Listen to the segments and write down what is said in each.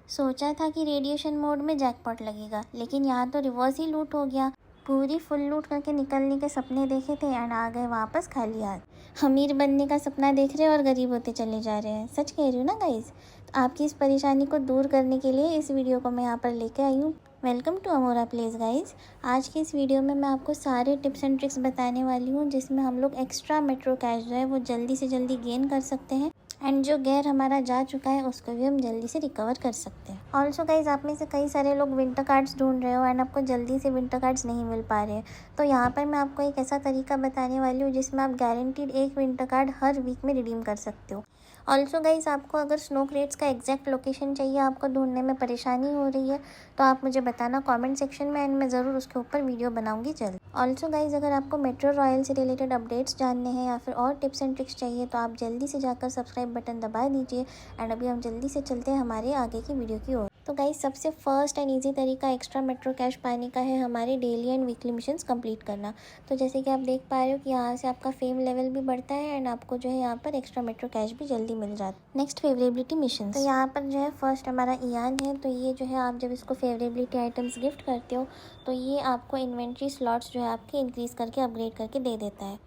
सोचा था कि रेडिएशन मोड में जैकपॉट लगेगा, लेकिन यहाँ तो रिवर्स ही लूट हो गया। पूरी फुल लूट करके निकलने के सपने देखे थे एंड आ गए वापस खाली हाथ। अमीर बनने का सपना देख रहे और गरीब होते चले जा रहे हैं। सच कह रही हूँ ना गाइस। तो आपकी इस परेशानी को दूर करने के लिए इस वीडियो को मैं यहाँ पर लेके आई हूँ। वेलकम टू अमोरा प्लेस गाइस। आज की इस वीडियो में मैं आपको सारे टिप्स एंड ट्रिक्स बताने वाली हूँ, जिसमें हम लोग एक्स्ट्रा मेट्रो कैश जो है वो जल्दी से जल्दी गेन कर सकते हैं एंड जो गैर हमारा जा चुका है उसको भी हम जल्दी से रिकवर कर सकते हैं। ऑल्सो गाइज, आप में से कई सारे लोग विंटर कार्ड्स ढूंढ रहे हो एंड आपको जल्दी से विंटर कार्ड्स नहीं मिल पा रहे हैं। तो यहाँ पर मैं आपको एक ऐसा तरीका बताने वाली हूँ जिसमें आप गारंटीड एक विंटर कार्ड हर वीक में रिडीम कर सकते हो। ऑल्सो गाइज, आपको अगर स्नो क्रेट्स का एग्जैक्ट लोकेशन चाहिए, आपको ढूंढने में परेशानी हो रही है, तो आप मुझे बताना कमेंट सेक्शन में एंड मैं ज़रूर उसके ऊपर वीडियो बनाऊंगी जल्द। ऑल्सो गाइज, अगर आपको मेट्रो रॉयल से रिलेटेड अपडेट्स जानने हैं या फिर और टिप्स एंड ट्रिक्स चाहिए तो आप जल्दी से जाकर सब्सक्राइब बटन दबा दीजिए। एंड अभी हम जल्दी से चलते हैं हमारे आगे की वीडियो की ओर। तो गाइज, सबसे फर्स्ट एंड ईजी तरीका एक्स्ट्रा मेट्रो कैश पाने का है हमारे daily and weekly missions complete करना। तो जैसे कि आप देख पा रहे हो कि यहाँ से आपका फेम लेवल भी बढ़ता है एंड आपको जो है यहाँ पर एक्स्ट्रा मेट्रो कैश भी जल्दी मिल जाता है। Next, favourability mission. तो यहाँ पर जो है फर्स्ट हमारा इयान है। तो ये जो है आप जब इसको फेवरेबिलिटी आइटम्स गिफ्ट करते हो तो ये आपको इन्वेंट्री स्लॉट्स जो है आपके इंक्रीज़ करके अपग्रेड करके दे देता है।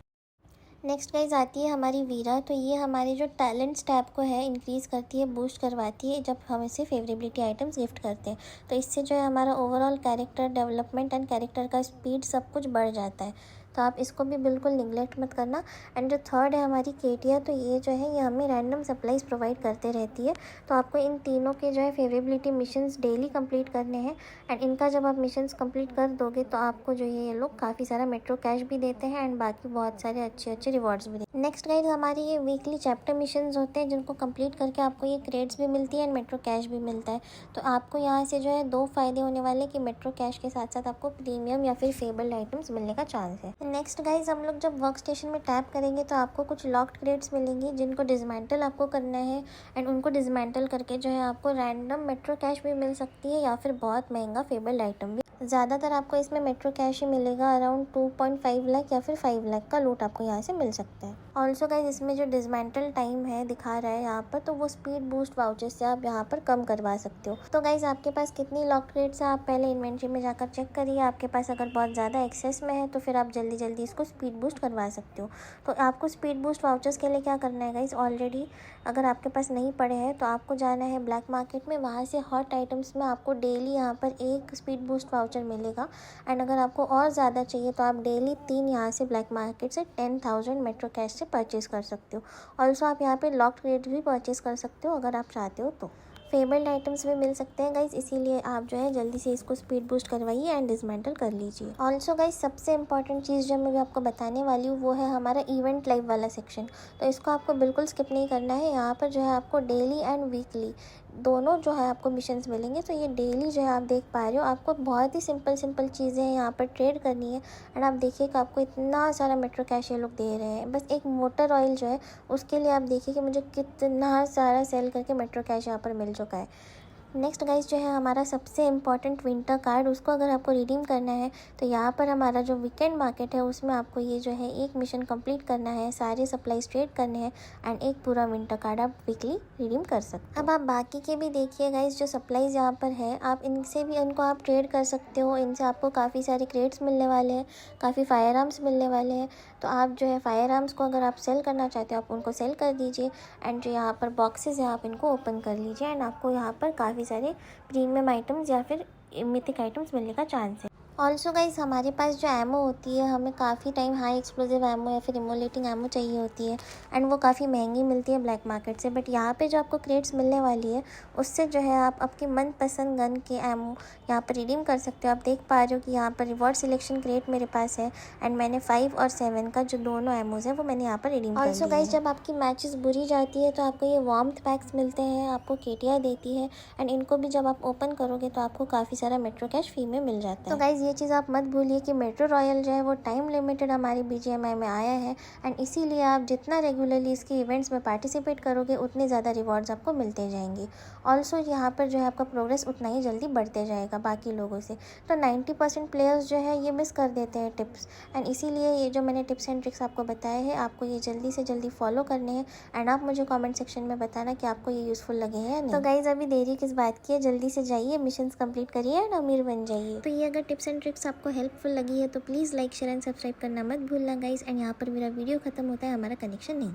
नेक्स्ट गाइज आती है हमारी वीरा। तो ये हमारे जो टैलेंट्स टैब को है इंक्रीज़ करती है, बूस्ट करवाती है जब हम इसे फेवरेबिलिटी आइटम्स गिफ्ट करते हैं। तो इससे जो है हमारा overall character development and character का स्पीड सब कुछ बढ़ जाता है। तो आप इसको भी बिल्कुल निगलेक्ट मत करना। एंड जो थर्ड है हमारी केटिया। तो ये जो है ये हमें रैंडम सप्लाईज प्रोवाइड करते रहती है। तो आपको इन तीनों के जो है फेवरेबिलिटी मिशंस डेली कंप्लीट करने हैं एंड इनका जब आप मिशंस कंप्लीट कर दोगे तो आपको जो है ये लोग काफ़ी सारा मेट्रो कैश भी देते हैं एंड बाकी बहुत सारे अच्छे अच्छे रिवॉर्ड्स भी देते हैं। नेक्स्ट गाइड हमारी ये वीकली चैप्टर मिशंस होते हैं जिनको कंप्लीट करके आपको ये क्रेड्स भी मिलती है एंड मेट्रो कैश भी मिलता है। तो आपको यहाँ से जो है दो फायदे होने वाले कि मेट्रो कैश के साथ साथ आपको प्रीमियम या फिर फेबल्ड आइटम्स मिलने का चांस है। नेक्स्ट गाइज, हम लोग जब वर्क स्टेशन में टैप करेंगे तो आपको कुछ लॉक्ड क्रेड्स मिलेंगी जिनको डिसमेंटल आपको करना है एंड उनको डिसमेंटल करके जो है आपको रैंडम मेट्रो कैश भी मिल सकती है या फिर बहुत महंगा फेबल्ड आइटम भी। ज़्यादातर आपको इसमें मेट्रो कैश ही मिलेगा। अराउंड 2.5 लाख या फिर 5 लाख का लूट आपको यहाँ से मिल सकता है। ऑल्सो गाइज, इसमें जो डिसमेंटल टाइम है दिखा रहा है यहाँ पर, तो वो स्पीड बूस्ट वाउचर्स से आप यहाँ पर कम करवा सकते हो। तो गाइज, आपके पास कितनी लॉक क्रेड्स है आप पहले इन्वेंट्री में जाकर चेक करिए। आपके पास अगर बहुत ज़्यादा एक्सेस में है तो फिर आप जल्दी जल्दी इसको स्पीड बूस्ट करवा सकते हो। तो आपको स्पीड बूस्ट वाउचर्स के लिए क्या करना है गाइज, ऑलरेडी अगर आपके पास नहीं पड़े हैं तो आपको जाना है ब्लैक मार्केट में। वहाँ से हॉट आइटम्स में आपको डेली यहाँ पर एक स्पीड बूस्ट वाउचर मिलेगा एंड अगर आपको और ज़्यादा चाहिए तो आप डेली 3 यहाँ से ब्लैक मार्केट से 10,000 मेट्रो कैश से परचेज़ कर सकते हो। ऑल्सो आप यहाँ पे लॉक्ड क्रेडिट भी परचेज़ कर सकते हो अगर आप चाहते हो तो। फेबल्ड आइटम्स भी मिल सकते हैं गाइज, इसीलिए आप जो है जल्दी से इसको स्पीड बूस्ट करवाइए एंड डिसमेंटल कर लीजिए। ऑल्सो गाइज, सबसे इंपॉर्टेंट चीज़ जो मैं भी आपको बताने वाली हूँ वो है हमारा इवेंट लाइव वाला सेक्शन। तो इसको आपको बिल्कुल स्किप नहीं करना है। यहाँ पर जो है आपको डेली एंड वीकली दोनों जो है आपको मिशंस मिलेंगे। तो ये डेली जो है आप देख पा रहे हो आपको बहुत ही सिंपल चीज़ें हैं यहाँ पर ट्रेड करनी है एंड आप देखिएगा आपको इतना सारा मेट्रो कैश ये लोग दे रहे हैं। बस एक मोटर ऑयल जो है उसके लिए आप देखिए कि मुझे कितना सारा सेल करके मेट्रो कैश यहाँ पर मिल चुका है। नेक्स्ट गाइज जो है हमारा सबसे इम्पॉर्टेंट विंटर कार्ड, उसको अगर आपको रिडीम करना है तो यहाँ पर हमारा जो वीकेंड मार्केट है उसमें आपको ये जो है एक मिशन कंप्लीट करना है, सारे सप्लाईज ट्रेड करने हैं एंड एक पूरा विंटर कार्ड आप वीकली रिडीम कर सकते हो। अब आप बाकी के भी देखिए गाइज, जो सप्लाईज यहाँ पर है आप इनसे भी इनको आप ट्रेड कर सकते हो। इनसे आपको काफ़ी सारे क्रेड्स मिलने वाले हैं, काफ़ी फायर आर्म्स मिलने वाले हैं। तो आप जो है फायर आर्म्स को अगर आप सेल करना चाहते हो आप उनको सेल कर दीजिए एंड जो यहाँ पर बॉक्सेस है आप इनको ओपन कर लीजिए एंड आपको यहाँ पर काफ़ी सारे प्रीमियम आइटम्स या फिर मिथिक आइटम्स मिलने का चांस है। ऑल्सो गाइज, हमारे पास जो एमो होती है हमें काफ़ी टाइम हाई एक्सप्लोजिव एमो या फिर इमोलेटिंग एमो चाहिए होती है एंड वो काफ़ी महंगी मिलती है ब्लैक मार्केट से। बट यहाँ पे जो आपको क्रेड्स मिलने वाली है उससे जो है आप आपकी मनपसंद गन के एमो यहाँ पर रिडीम कर सकते हो। आप देख पा रहे हो कि यहाँ पर रिवॉर्ड सिलेक्शन क्रेड मेरे पास है एंड मैंने 5 और 7 का जो दोनों एमोज है वो मैंने यहाँ पर रिडीम कर लिया। ऑल्सो गाइज, जब आपकी मैचेस बुरी जाती है तो आपको ये वार्मथ पैक्स मिलते हैं, आपको केटिया देती है एंड इनको भी जब आप ओपन करोगे तो आपको काफ़ी सारा मेट्रो कैश फ्री में मिल जाता है। तो गाइज गाइज़ ये चीज़ आप मत भूलिए कि मेट्रो रॉयल जो है वो टाइम लिमिटेड हमारी BGMI में आया है एंड इसीलिए आप जितना रेगुलरली इसके इवेंट्स में पार्टिसिपेट करोगे उतने ज़्यादा रिवॉर्ड्स आपको मिलते जाएंगे। ऑल्सो यहाँ पर जो है आपका प्रोग्रेस उतना ही जल्दी बढ़ते जाएगा बाकी लोगों से। तो 90% प्लेयर्स जो है ये मिस कर देते हैं टिप्स एंड इसीलिए ये जो मैंने टिप्स एंड ट्रिक्स आपको बताए हैं आपको ये जल्दी से जल्दी फॉलो करने हैं एंड आप मुझे कमेंट सेक्शन में बताना कि आपको ये यूज़फुल लगे हैं या नहीं। तो गाइज़ अभी देरी किस बात की है, जल्दी से जाइए, मिशंस कंप्लीट करिए एंड अमीर बन जाइए। तो ये अगर टिप्स एंड ट्रिक्स आपको हेल्पफुल लगी है तो please like share and subscribe करना मत भूलना गाइज़। एंड यहाँ पर मेरा वीडियो खत्म होता है, हमारा कनेक्शन नहीं।